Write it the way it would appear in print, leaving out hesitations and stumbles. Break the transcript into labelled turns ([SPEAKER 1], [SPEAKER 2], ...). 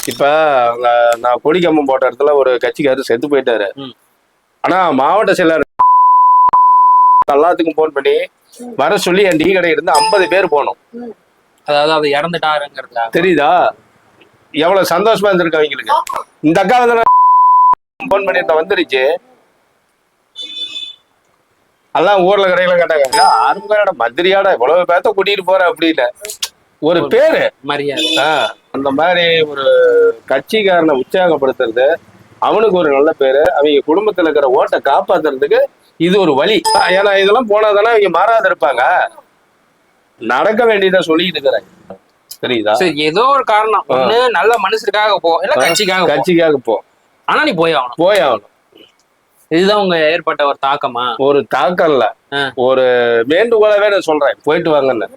[SPEAKER 1] இப்ப நான் கொடிக்கம்பம் போட்ட இடத்துல ஒரு கட்சிக்காரர் செத்து போயிட்டாரு. ஆனா மாவட்ட செயலர் எல்லாத்துக்கும் போன் பண்ணி வர சொல்லி என் டீ கடை இருந்து 50 பேர் போனோம்.
[SPEAKER 2] அதாவது அது இறந்துட்டாருங்கிறதுல
[SPEAKER 1] தெரியுதா? எவ்வளவு சந்தோஷமா இருந்திருக்கு அவங்களுக்கு. இந்த அக்கா வந்து போன் பண்ணி வந்துருச்சு. எல்லாம் ஊர்ல கடையில கேட்டாங்க, ஆரம்ப மந்திரியாட இவ்வளவு பேத்த கூட்டிட்டு போற அப்படின்னு ஒரு பேரு
[SPEAKER 2] மரியாதை.
[SPEAKER 1] அந்த மாதிரி ஒரு கட்சிக்காரனை உற்சாகப்படுத்துறது, அவனுக்கு ஒரு நல்ல பேரு, அவங்க குடும்பத்துல இருக்கிற ஓட்டை காப்பாத்துறதுக்கு இது ஒரு வழி. ஏன்னா இதெல்லாம் போனாதானே அவங்க மாறாத இருப்பாங்க. நடக்க வேண்டியதை சொல்லிட்டு இருக்கிறாங்க. தெரியுதா?
[SPEAKER 2] சரி, ஏதோ ஒரு காரணம், ஒண்ணு நல்ல மனுஷருக்காக போ, இல்ல கட்சிக்காக
[SPEAKER 1] போ.
[SPEAKER 2] ஆனா நீ போய் ஆகணும். இதுதான் உங்க ஏற்பட்ட ஒரு தாக்கமா?
[SPEAKER 1] ஒரு தாக்கம் இல்ல, ஒரு வேண்டுகோளவே நான் சொல்றேன், போயிட்டு வாங்கன்னு.